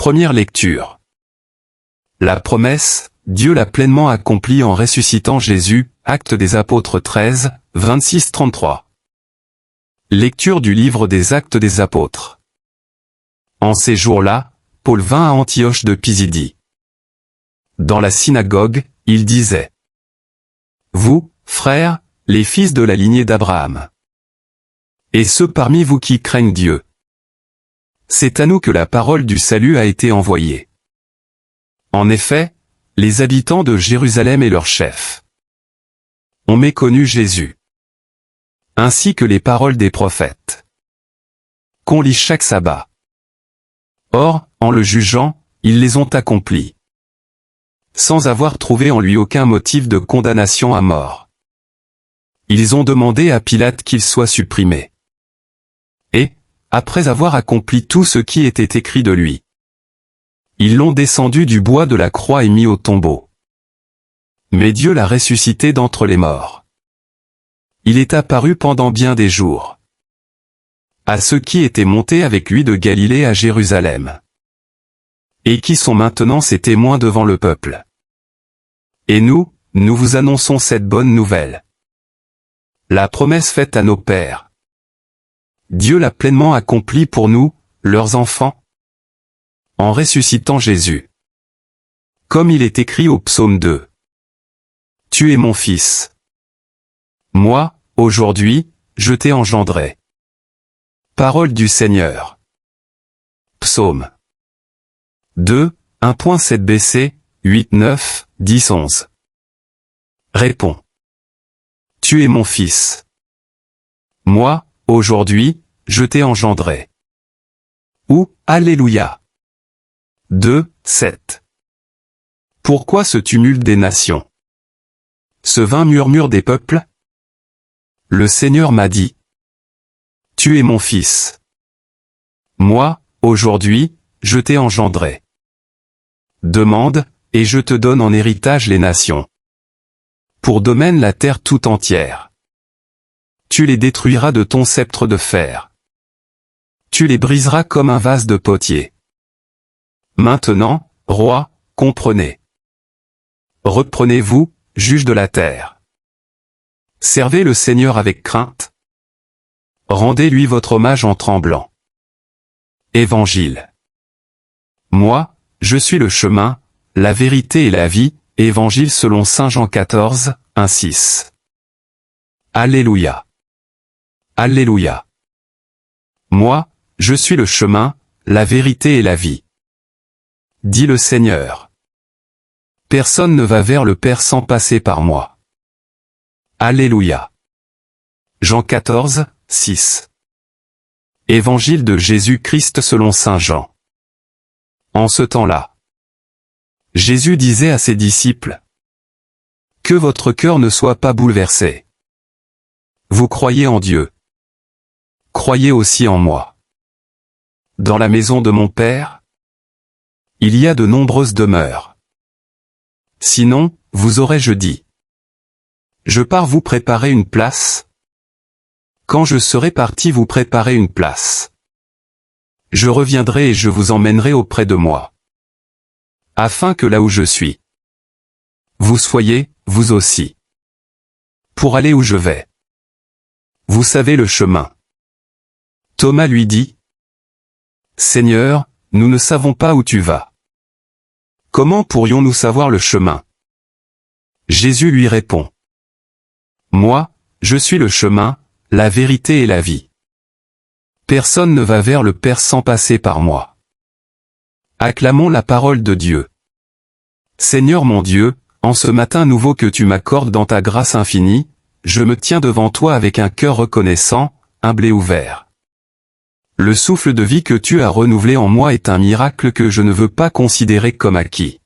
Première lecture. La promesse, Dieu l'a pleinement accomplie en ressuscitant Jésus, Actes des Apôtres 13, 26-33. Lecture du livre des Actes des Apôtres. En ces jours-là, Paul vint à Antioche de Pisidie. Dans la synagogue, il disait: Vous, frères, les fils de la lignée d'Abraham, et ceux parmi vous qui craignent Dieu, c'est à nous que la parole du salut a été envoyée. En effet, les habitants de Jérusalem et leurs chefs ont méconnu Jésus, ainsi que les paroles des prophètes, qu'on lit chaque sabbat. Or, en le jugeant, ils les ont accomplies, sans avoir trouvé en lui aucun motif de condamnation à mort. Ils ont demandé à Pilate qu'il soit supprimé. Et, après avoir accompli tout ce qui était écrit de lui, ils l'ont descendu du bois de la croix et mis au tombeau. Mais Dieu l'a ressuscité d'entre les morts. Il est apparu pendant bien des jours à ceux qui étaient montés avec lui de Galilée à Jérusalem, et qui sont maintenant ses témoins devant le peuple. Et nous vous annonçons cette bonne nouvelle. La promesse faite à nos pères, Dieu l'a pleinement accomplie pour nous, leurs enfants, en ressuscitant Jésus. Comme il est écrit au psaume 2. Tu es mon fils. Moi, aujourd'hui, je t'ai engendré. Parole du Seigneur. Psaume 2, 1.7 BC, 8, 9, 10, 11. Réponds. Tu es mon fils. Moi, aujourd'hui, je t'ai engendré. Ou, Alléluia. 2, 7. Pourquoi ce tumulte des nations? Ce vain murmure des peuples? Le Seigneur m'a dit: Tu es mon fils. Moi, aujourd'hui, je t'ai engendré. Demande, et je te donne en héritage les nations. Pour domaine la terre tout entière. Tu les détruiras de ton sceptre de fer. Tu les briseras comme un vase de potier. Maintenant, roi, comprenez. Reprenez-vous, juges de la terre. Servez le Seigneur avec crainte. Rendez-lui votre hommage en tremblant. Évangile. Moi, je suis le chemin, la vérité et la vie. Évangile selon saint Jean 14, 1, 6. Alléluia. Alléluia. Moi, je suis le chemin, la vérité et la vie, dit le Seigneur. Personne ne va vers le Père sans passer par moi. Alléluia. Jean 14, 6. Évangile de Jésus-Christ selon saint Jean. En ce temps-là, Jésus disait à ses disciples: Que votre cœur ne soit pas bouleversé. Vous croyez en Dieu. Croyez aussi en moi. Dans la maison de mon Père, il y a de nombreuses demeures. Sinon, vous aurais-je dit: Je pars vous préparer une place. Quand je serai parti vous préparer une place, je reviendrai et je vous emmènerai auprès de moi, afin que là où je suis, vous soyez, vous aussi. Pour aller où je vais. Vous savez le chemin. Thomas lui dit: Seigneur, nous ne savons pas où tu vas. Comment pourrions-nous savoir le chemin? Jésus lui répond: Moi, je suis le chemin, la vérité et la vie. Personne ne va vers le Père sans passer par moi. Acclamons la parole de Dieu. Seigneur mon Dieu, en ce matin nouveau que tu m'accordes dans ta grâce infinie, je me tiens devant toi avec un cœur reconnaissant, humble et ouvert. Le souffle de vie que tu as renouvelé en moi est un miracle que je ne veux pas considérer comme acquis.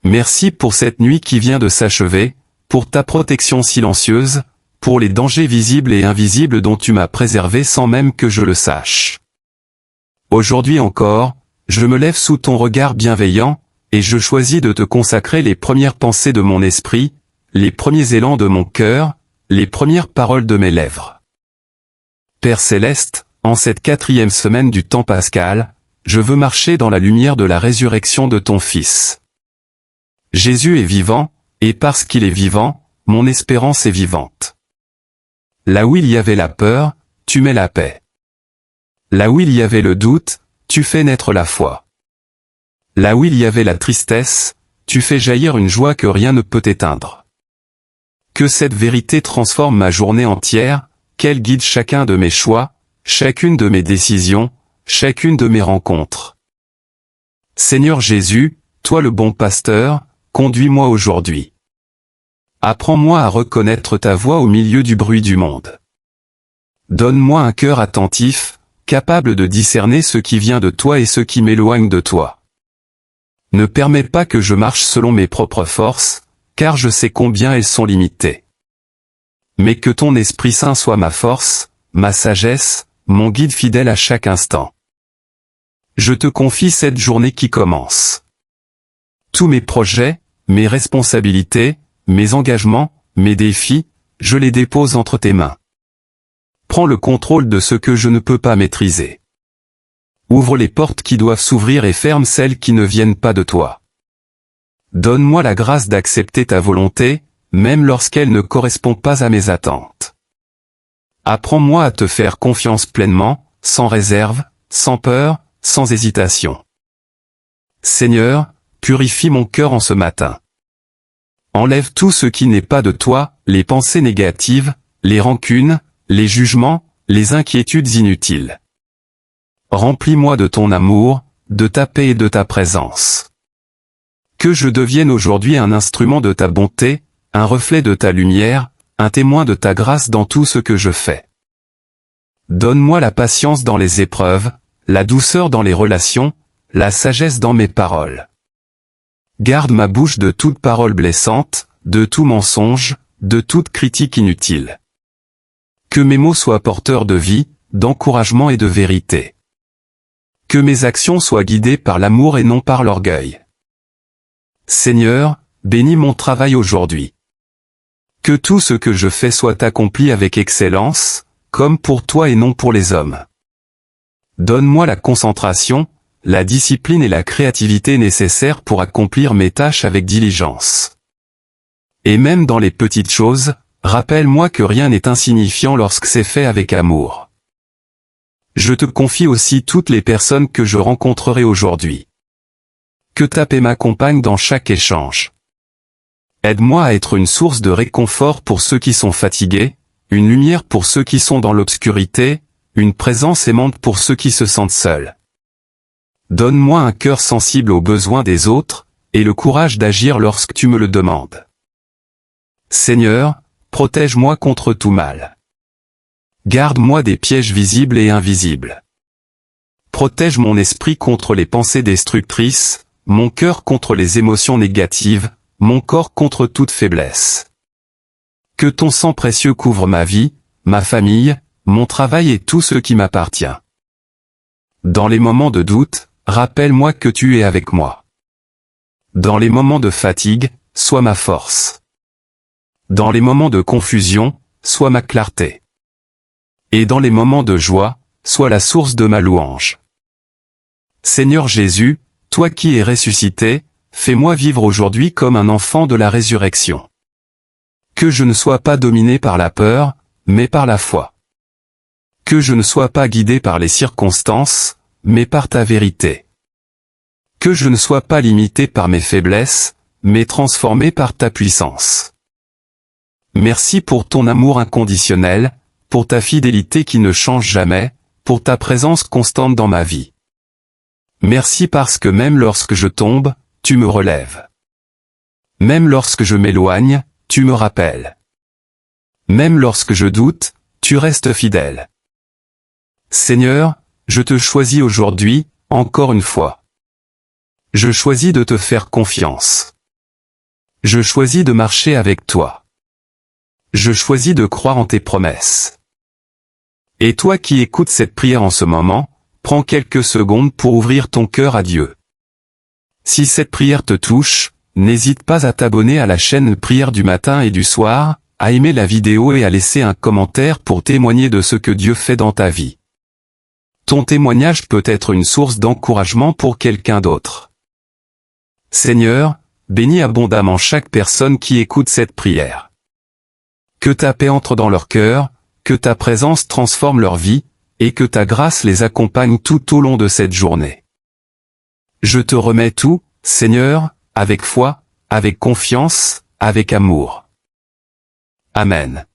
Merci pour cette nuit qui vient de s'achever, pour ta protection silencieuse, pour les dangers visibles et invisibles dont tu m'as préservé sans même que je le sache. Aujourd'hui encore, je me lève sous ton regard bienveillant, et je choisis de te consacrer les premières pensées de mon esprit, les premiers élans de mon cœur, les premières paroles de mes lèvres. Père céleste, en cette 4e semaine du temps pascal, je veux marcher dans la lumière de la résurrection de ton Fils. Jésus est vivant, et parce qu'il est vivant, mon espérance est vivante. Là où il y avait la peur, tu mets la paix. Là où il y avait le doute, tu fais naître la foi. Là où il y avait la tristesse, tu fais jaillir une joie que rien ne peut éteindre. Que cette vérité transforme ma journée entière, qu'elle guide chacun de mes choix, chacune de mes décisions, chacune de mes rencontres. Seigneur Jésus, toi le bon pasteur, conduis-moi aujourd'hui. Apprends-moi à reconnaître ta voix au milieu du bruit du monde. Donne-moi un cœur attentif, capable de discerner ce qui vient de toi et ce qui m'éloigne de toi. Ne permets pas que je marche selon mes propres forces, car je sais combien elles sont limitées. Mais que ton Esprit Saint soit ma force, ma sagesse, mon guide fidèle à chaque instant. Je te confie cette journée qui commence. Tous mes projets, mes responsabilités, mes engagements, mes défis, je les dépose entre tes mains. Prends le contrôle de ce que je ne peux pas maîtriser. Ouvre les portes qui doivent s'ouvrir et ferme celles qui ne viennent pas de toi. Donne-moi la grâce d'accepter ta volonté, même lorsqu'elle ne correspond pas à mes attentes. Apprends-moi à te faire confiance pleinement, sans réserve, sans peur, sans hésitation. Seigneur, purifie mon cœur en ce matin. Enlève tout ce qui n'est pas de toi, les pensées négatives, les rancunes, les jugements, les inquiétudes inutiles. Remplis-moi de ton amour, de ta paix et de ta présence. Que je devienne aujourd'hui un instrument de ta bonté, un reflet de ta lumière, un témoin de ta grâce dans tout ce que je fais. Donne-moi la patience dans les épreuves, la douceur dans les relations, la sagesse dans mes paroles. Garde ma bouche de toute parole blessante, de tout mensonge, de toute critique inutile. Que mes mots soient porteurs de vie, d'encouragement et de vérité. Que mes actions soient guidées par l'amour et non par l'orgueil. Seigneur, bénis mon travail aujourd'hui. Que tout ce que je fais soit accompli avec excellence, comme pour toi et non pour les hommes. Donne-moi la concentration, la discipline et la créativité nécessaires pour accomplir mes tâches avec diligence. Et même dans les petites choses, rappelle-moi que rien n'est insignifiant lorsque c'est fait avec amour. Je te confie aussi toutes les personnes que je rencontrerai aujourd'hui. Que ta paix m'accompagne dans chaque échange. Aide-moi à être une source de réconfort pour ceux qui sont fatigués, une lumière pour ceux qui sont dans l'obscurité, une présence aimante pour ceux qui se sentent seuls. Donne-moi un cœur sensible aux besoins des autres, et le courage d'agir lorsque tu me le demandes. Seigneur, protège-moi contre tout mal. Garde-moi des pièges visibles et invisibles. Protège mon esprit contre les pensées destructrices, mon cœur contre les émotions négatives, mon corps contre toute faiblesse. Que ton sang précieux couvre ma vie, ma famille, mon travail et tout ce qui m'appartient. Dans les moments de doute, rappelle-moi que tu es avec moi. Dans les moments de fatigue, sois ma force. Dans les moments de confusion, sois ma clarté. Et dans les moments de joie, sois la source de ma louange. Seigneur Jésus, toi qui es ressuscité, fais-moi vivre aujourd'hui comme un enfant de la résurrection. Que je ne sois pas dominé par la peur, mais par la foi. Que je ne sois pas guidé par les circonstances, mais par ta vérité. Que je ne sois pas limité par mes faiblesses, mais transformé par ta puissance. Merci pour ton amour inconditionnel, pour ta fidélité qui ne change jamais, pour ta présence constante dans ma vie. Merci parce que même lorsque je tombe, tu me relèves. Même lorsque je m'éloigne, tu me rappelles. Même lorsque je doute, tu restes fidèle. Seigneur, je te choisis aujourd'hui, encore une fois. Je choisis de te faire confiance. Je choisis de marcher avec toi. Je choisis de croire en tes promesses. Et toi qui écoutes cette prière en ce moment, prends quelques secondes pour ouvrir ton cœur à Dieu. Si cette prière te touche, n'hésite pas à t'abonner à la chaîne Prière du matin et du soir, à aimer la vidéo et à laisser un commentaire pour témoigner de ce que Dieu fait dans ta vie. Ton témoignage peut être une source d'encouragement pour quelqu'un d'autre. Seigneur, bénis abondamment chaque personne qui écoute cette prière. Que ta paix entre dans leur cœur, que ta présence transforme leur vie, et que ta grâce les accompagne tout au long de cette journée. Je te remets tout, Seigneur, avec foi, avec confiance, avec amour. Amen.